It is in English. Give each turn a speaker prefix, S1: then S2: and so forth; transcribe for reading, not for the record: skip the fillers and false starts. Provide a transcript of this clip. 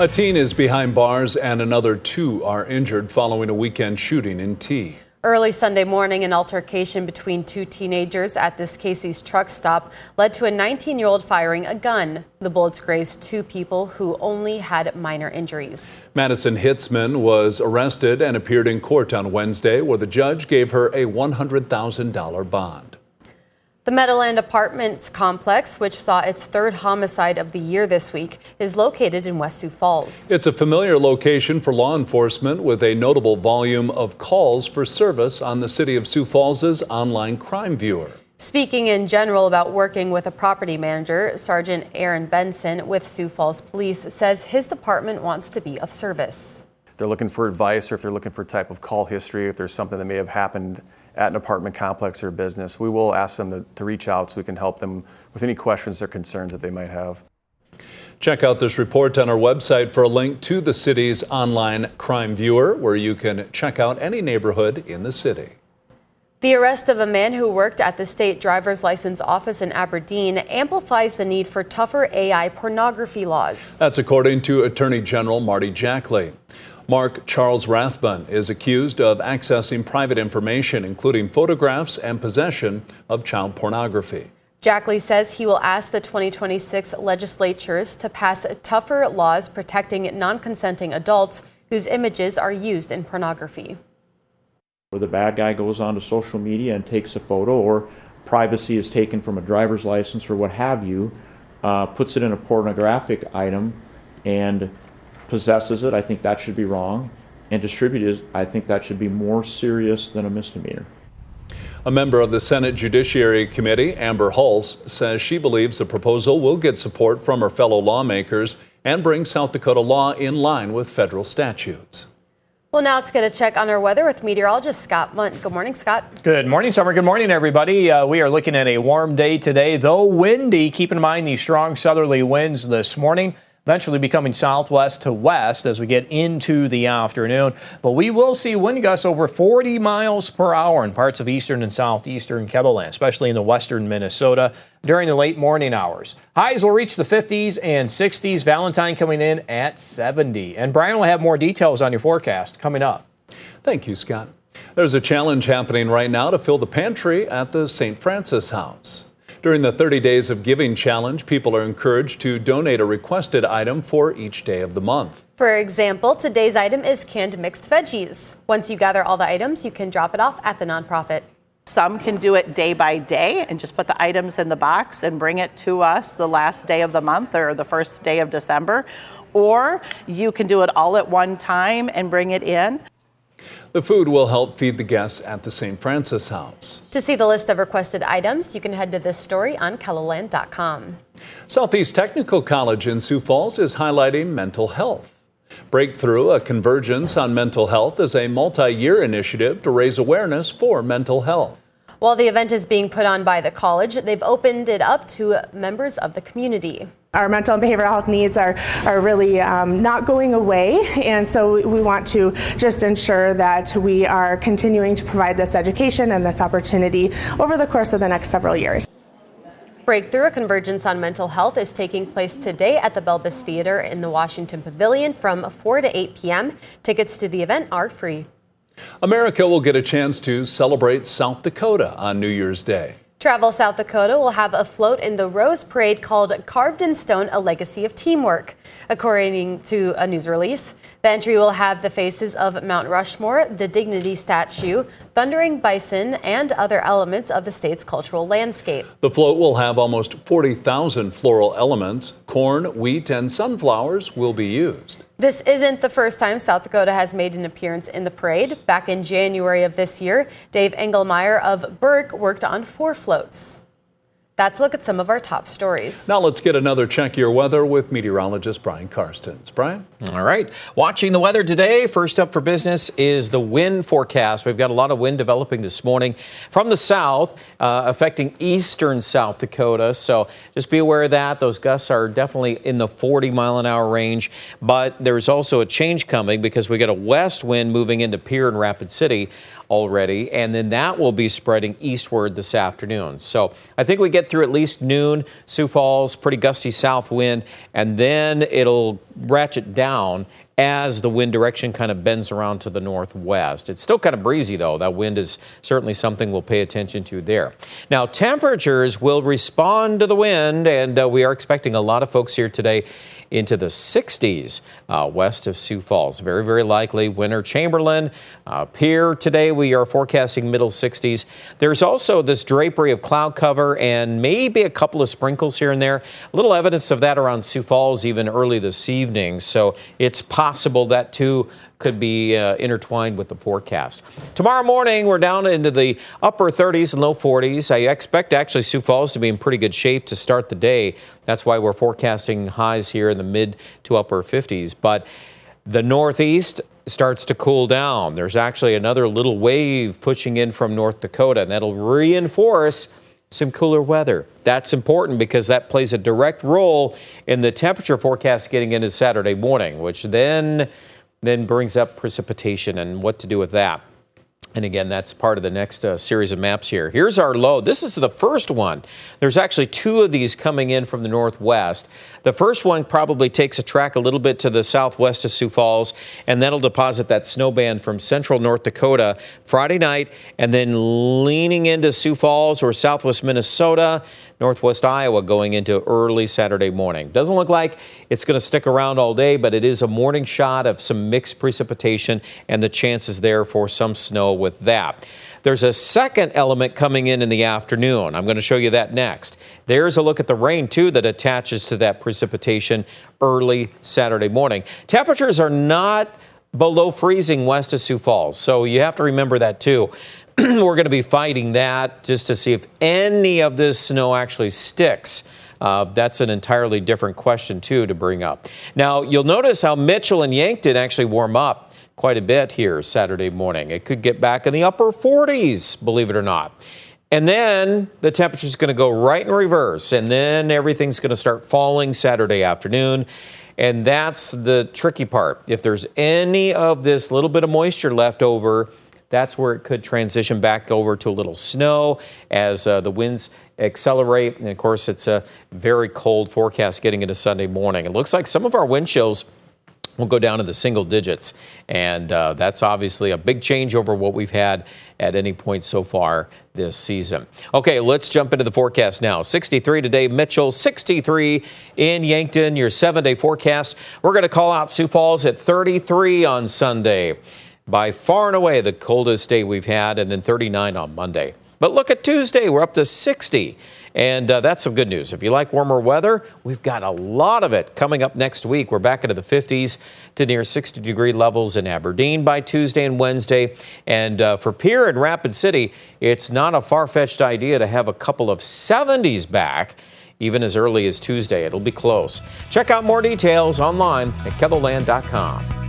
S1: A teen is behind bars and another two are injured following a weekend shooting in T.
S2: Early Sunday morning, an altercation between two teenagers at this Casey's truck stop led to a 19-year-old firing a gun. The bullets grazed two people who only had minor injuries. Madison Hitzman was arrested and appeared in court on Wednesday, where the judge gave her a $100,000 bond. The Meadowland Apartments complex, which saw its third homicide of the year this week, is located in West Sioux Falls. It's a familiar location for law enforcement with a notable volume of calls for service on the City of Sioux Falls' online crime viewer. Speaking in general about working with a property manager, Sergeant Aaron Benson with Sioux Falls Police says his department wants to be of service.
S3: They're looking for advice, or if they're looking for type of call history, if there's something that may have happened at an apartment complex or business, we will ask them to reach out so we can help them with any questions or concerns that they might have. Check out this report on our website for a link to the city's online crime viewer, where you can check out any neighborhood in the city.
S2: The arrest of a man who worked at the state driver's license office in Aberdeen amplifies the need for tougher AI pornography laws.
S1: That's according to Attorney General Marty Jackley. Mark Charles Rathbun is accused of accessing private information, including photographs and possession of child pornography.
S2: Jackley says he will ask the 2026 legislatures to pass tougher laws protecting non-consenting adults whose images are used in pornography.
S4: Where the bad guy goes onto social media and takes a photo, or privacy is taken from a driver's license or what have you, puts it in a pornographic item and possesses it, I think that should be wrong. And distributes it, I think that should be more serious than a misdemeanor.
S1: A member of the Senate Judiciary Committee, Amber Hulse, says she believes the proposal will get support from her fellow lawmakers and bring South Dakota law in line with federal statutes.
S2: Well, now let's get a check on our weather with meteorologist Scott Munt. Good morning, Scott.
S5: Good morning, Summer. Good morning, everybody. We are looking at a warm day today, though windy. Keep in mind the strong southerly winds this morning, eventually becoming southwest to west as we get into the afternoon. But we will see wind gusts over 40 miles per hour in parts of eastern and southeastern Kettleland, especially in the western Minnesota during the late morning hours. Highs will reach the 50s and 60s. Valentine coming in at 70. And Brian will have more details on your forecast coming up.
S1: Thank you, Scott. There's a challenge happening right now to fill the pantry at the St. Francis House. During the 30 Days of Giving challenge, people are encouraged to donate a requested item for each day of the month.
S2: For example, today's item is canned mixed veggies. Once you gather all the items, you can drop it off at the nonprofit.
S6: Some can do it day by day and just put the items in the box and bring it to us the last day of the month or the first day of December. Or you can do it all at one time and bring it in.
S1: The food will help feed the guests at the St. Francis House.
S2: To see the list of requested items, you can head to this story on KELLOLAND.com.
S1: Southeast Technical College in Sioux Falls is highlighting mental health. Breakthrough, a convergence on mental health, is a multi-year initiative to raise awareness for mental health.
S2: While the event is being put on by the college, they've opened it up to members of the community.
S7: Our mental and behavioral health needs are really not going away, and so we want to just ensure that we are continuing to provide this education and this opportunity over the course of the next several years.
S2: Breakthrough, a convergence on mental health, is taking place today at the Belbus Theater in the Washington Pavilion from 4 to 8 p.m. Tickets to the event are free.
S1: America will get a chance to celebrate South Dakota on New Year's Day.
S2: Travel South Dakota will have a float in the Rose Parade called Carved in Stone, a Legacy of Teamwork. According to a news release, the entry will have the faces of Mount Rushmore, the Dignity Statue, thundering bison, and other elements of the state's cultural landscape.
S1: The float will have almost 40,000 floral elements. Corn, wheat, and sunflowers will be used.
S2: This isn't the first time South Dakota has made an appearance in the parade. Back in January of this year, Dave Engelmeyer of Burke worked on 4 floats. That's a look at some of our top stories.
S1: Now let's get another check your weather with meteorologist Brian Karstens. Brian?
S8: All right. Watching the weather today, first up for business is the wind forecast. We've got a lot of wind developing this morning from the south, affecting eastern South Dakota. So just be aware of that. Those gusts are definitely in the 40-mile-an-hour range. But there's also a change coming because we got a west wind moving into Pierre and Rapid City. already, and then that will be spreading eastward this afternoon. So I think we get through at least noon. Sioux Falls, pretty gusty south wind, and then it'll ratchet down as the wind direction kind of bends around to the northwest. It's still kind of breezy, though. That wind is certainly something we'll pay attention to there. Now, temperatures will respond to the wind, and we are expecting a lot of folks here today into the 60s west of Sioux Falls. Very, very likely winter Chamberlain. Here today, we are forecasting middle 60s. There's also this drapery of cloud cover and maybe a couple of sprinkles here and there. A little evidence of that around Sioux Falls even early this evening. So it's possible that too could be intertwined with the forecast. Tomorrow morning, we're down into the upper 30s and low 40s. I expect actually Sioux Falls to be in pretty good shape to start the day. That's why we're forecasting highs here in the mid to upper 50s. But the northeast starts to cool down. There's actually another little wave pushing in from North Dakota, and that'll reinforce some cooler weather. That's important because that plays a direct role in the temperature forecast getting into Saturday morning, which then brings up precipitation and what to do with that. And again, that's part of the next series of maps here. Here's our low. This is the first one. There's actually two of these coming in from the northwest. The first one probably takes a track a little bit to the southwest of Sioux Falls, and that'll deposit that snow band from central North Dakota Friday night, and then leaning into Sioux Falls or southwest Minnesota, northwest Iowa going into early Saturday morning. Doesn't look like it's going to stick around all day, but it is a morning shot of some mixed precipitation and the chances there for some snow with that. There's a second element coming in the afternoon. I'm going to show you that next. There's a look at the rain, too, that attaches to that precipitation early Saturday morning. Temperatures are not below freezing west of Sioux Falls, so you have to remember that, too. We're going to be fighting that just to see if any of this snow actually sticks. That's an entirely different question, too, to bring up. Now, you'll notice how Mitchell and Yankton actually warm up quite a bit here Saturday morning. It could get back in the upper 40s, believe it or not. And then the temperature is going to go right in reverse, and then everything's going to start falling Saturday afternoon. And that's the tricky part. If there's any of this little bit of moisture left over, that's where it could transition back over to a little snow as the winds accelerate. And, of course, it's a very cold forecast getting into Sunday morning. It looks like some of our wind chills will go down to the single digits, and that's obviously a big change over what we've had at any point so far this season. Okay, let's jump into the forecast now. 63 today, Mitchell, 63 in Yankton, your 7-day forecast. We're going to call out Sioux Falls at 33 on Sunday. By far and away the coldest day we've had, and then 39 on Monday. But look at Tuesday, we're up to 60. And that's some good news. If you like warmer weather, we've got a lot of it coming up next week. We're back into the 50s to near 60-degree levels in Aberdeen by Tuesday and Wednesday. And for Pierre and Rapid City, it's not a far-fetched idea to have a couple of 70s back, even as early as Tuesday. It'll be close. Check out more details online at KELOLAND.com.